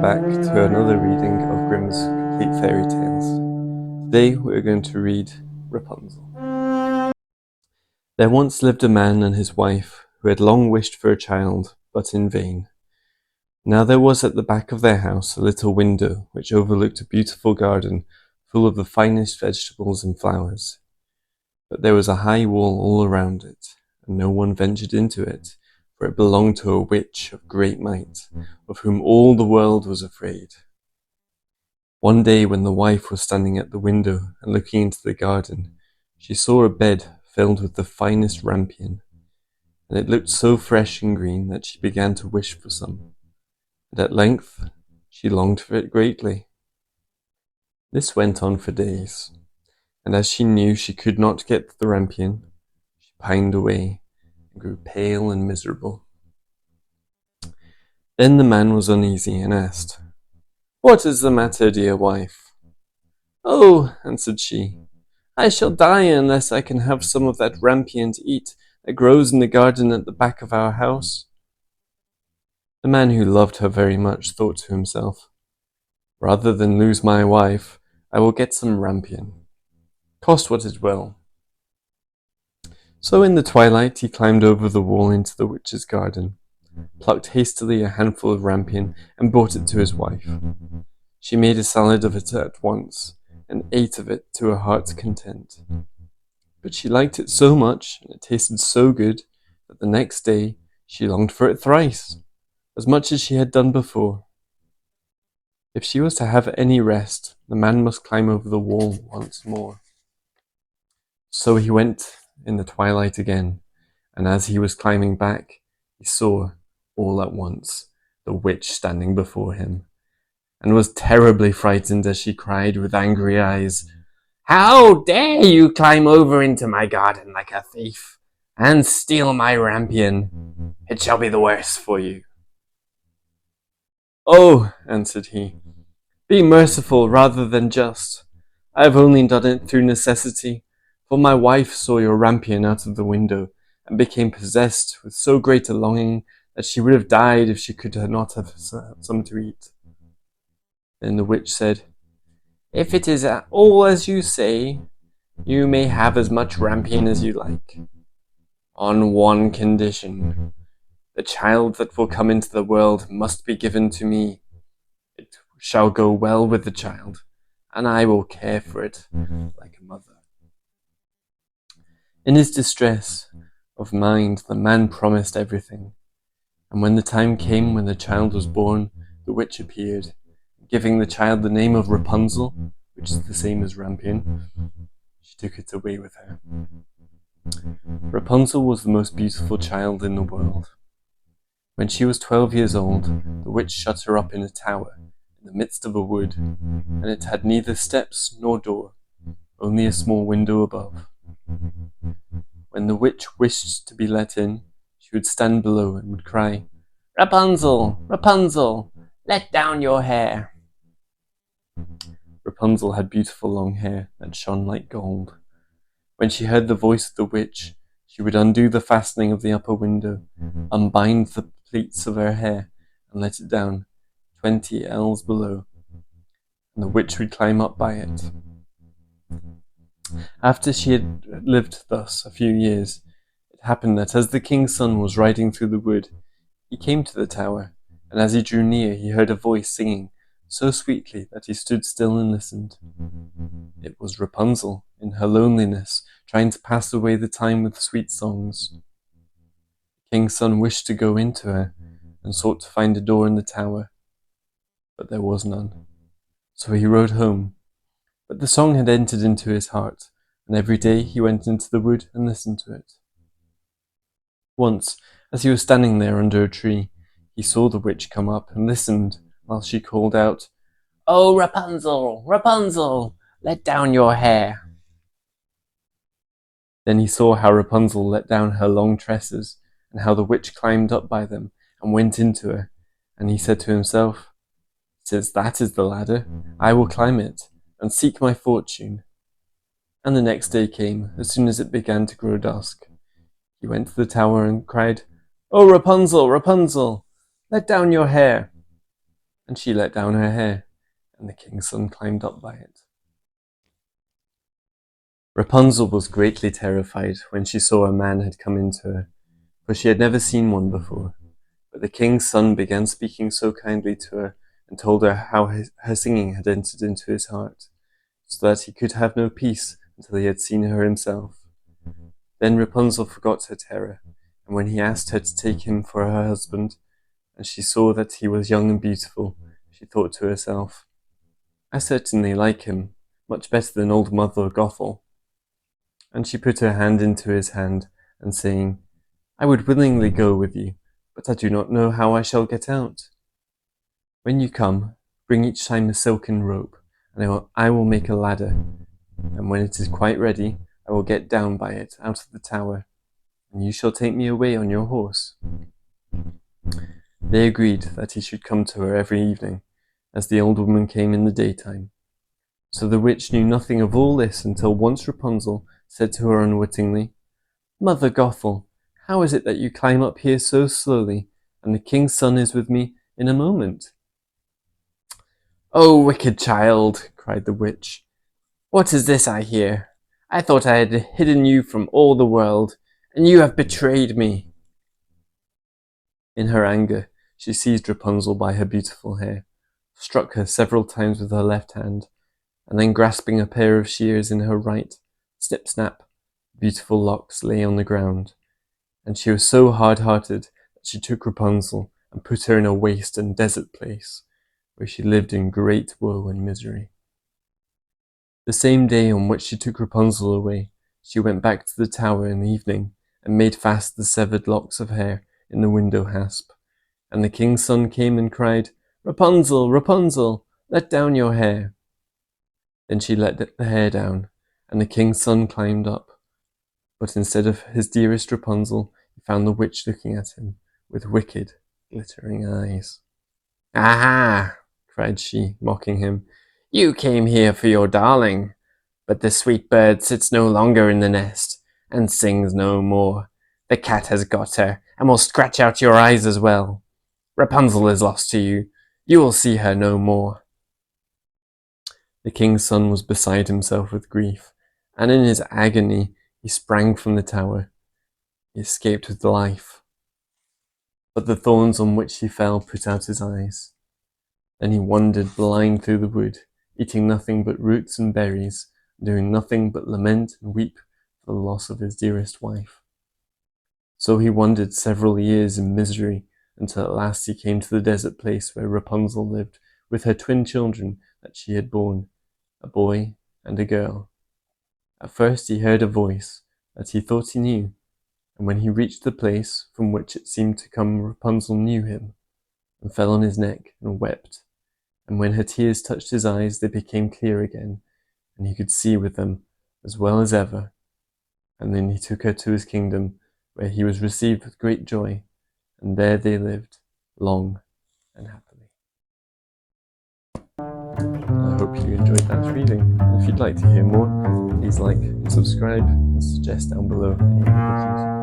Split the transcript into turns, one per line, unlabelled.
back to another reading of Grimm's Complete Fairy Tales. Today we're going to read Rapunzel. There once lived a man and his wife who had long wished for a child, but in vain. Now there was at the back of their house a little window which overlooked a beautiful garden full of the finest vegetables and flowers. But there was a high wall all around it, and no one ventured into it, for it belonged to a witch of great might, of whom all the world was afraid. One day when the wife was standing at the window and looking into the garden, she saw a bed filled with the finest rampion, and it looked so fresh and green that she began to wish for some, and at length she longed for it greatly. This went on for days, and as she knew she could not get the rampion, she pined away and grew pale and miserable. Then the man was uneasy and asked, "What is the matter, dear wife?" "Oh," answered she, "I shall die unless I can have some of that rampion to eat that grows in the garden at the back of our house." The man, who loved her very much, thought to himself, "Rather than lose my wife, I will get some rampion, cost what it will." So in the twilight he climbed over the wall into the witch's garden, plucked hastily a handful of rampion, and brought it to his wife. She made a salad of it at once, and ate of it to her heart's content. But she liked it so much, and it tasted so good, that the next day she longed for it thrice, as much as she had done before. If she was to have any rest, the man must climb over the wall once more. So he went in the twilight again, and as he was climbing back, he saw, all at once, the witch standing before him, and was terribly frightened as she cried with angry eyes, "How dare you climb over into my garden like a thief, and steal my rampion? It shall be the worse for you." "Oh," answered he, "be merciful rather than just. I have only done it through necessity, for my wife saw your rampion out of the window, and became possessed with so great a longing that she would have died if she could not have some to eat." Then the witch said, "If it is all as you say, you may have as much rampion as you like, on one condition. The child that will come into the world must be given to me. It shall go well with the child, and I will care for it like a mother." In his distress of mind, the man promised everything, and when the time came when the child was born, the witch appeared, giving the child the name of Rapunzel, which is the same as rampion. She took it away with her. Rapunzel was the most beautiful child in the world. When she was 12 years old, the witch shut her up in a tower in the midst of a wood, and it had neither steps nor door, only a small window above. When the witch wished to be let in, she would stand below and would cry, "Rapunzel, Rapunzel, let down your hair." Rapunzel had beautiful long hair that shone like gold. When she heard the voice of the witch, she would undo the fastening of the upper window, unbind the pleats of her hair, and let it down 20 ells below, and the witch would climb up by it. After she had lived thus a few years, it happened that as the king's son was riding through the wood, he came to the tower, and as he drew near he heard a voice singing so sweetly that he stood still and listened. It was Rapunzel, in her loneliness, trying to pass away the time with sweet songs. The king's son wished to go into her, and sought to find a door in the tower, but there was none. So he rode home, but the song had entered into his heart, and every day he went into the wood and listened to it. Once, as he was standing there under a tree, he saw the witch come up and listened while she called out, "Oh, Rapunzel, Rapunzel, let down your hair." Then he saw how Rapunzel let down her long tresses, and how the witch climbed up by them and went into her, and he said to himself, "Since that is the ladder, I will climb it, and seek my fortune." And the next day came, as soon as it began to grow dusk. He went to the tower and cried, "Oh, Rapunzel, Rapunzel, let down your hair." and she let down her hair, and the king's son climbed up by it. Rapunzel was greatly terrified when she saw a man had come into her, for she had never seen one before. But the king's son began speaking so kindly to her and told her how her singing had entered into his heart, so that he could have no peace until he had seen her himself. Then Rapunzel forgot her terror, and when he asked her to take him for her husband, and she saw that he was young and beautiful, she thought to herself, I certainly like him, much better than old Mother Gothel. And she put her hand into his hand, and saying, I would willingly go with you, but I do not know how I shall get out. When you come, bring each time a silken rope, and I will make a ladder, and when it is quite ready, I will get down by it out of the tower, and you shall take me away on your horse. They agreed that he should come to her every evening, as the old woman came in the daytime. So the witch knew nothing of all this until once Rapunzel said to her unwittingly, Mother Gothel, how is it that you climb up here so slowly, and the king's son is with me in a moment? Oh, wicked child, cried the witch, what is this I hear? I thought I had hidden you from all the world, and you have betrayed me. In her anger, she seized Rapunzel by her beautiful hair, struck her several times with her left hand, and then grasping a pair of shears in her right, snip snap, the beautiful locks lay on the ground, and she was so hard-hearted that she took Rapunzel and put her in a waste and desert place, where she lived in great woe and misery. The same day on which she took Rapunzel away, she went back to the tower in the evening and made fast the severed locks of hair in the window hasp, and the king's son came and cried, Rapunzel, Rapunzel, let down your hair. Then she let the hair down, and the king's son climbed up, but instead of his dearest Rapunzel, he found the witch looking at him with wicked, glittering eyes. Aha! cried she, mocking him. You came here for your darling, but the sweet bird sits no longer in the nest, and sings no more. The cat has got her, and will scratch out your eyes as well. Rapunzel is lost to you. You will see her no more. The king's son was beside himself with grief, and in his agony he sprang from the tower. He escaped with life, but the thorns on which he fell put out his eyes. Then he wandered blind through the wood, eating nothing but roots and berries, doing nothing but lament and weep for the loss of his dearest wife. So he wandered several years in misery, until at last he came to the desert place where Rapunzel lived with her twin children that she had borne, a boy and a girl. At first he heard a voice that he thought he knew, and when he reached the place from which it seemed to come, Rapunzel knew him, and fell on his neck and wept, and when her tears touched his eyes they became clear again, and he could see with them as well as ever. And then he took her to his kingdom, where he was received with great joy, and there they lived long and happily. I hope you enjoyed that reading, and if you'd like to hear more, please like and subscribe, and suggest down below any other bookies.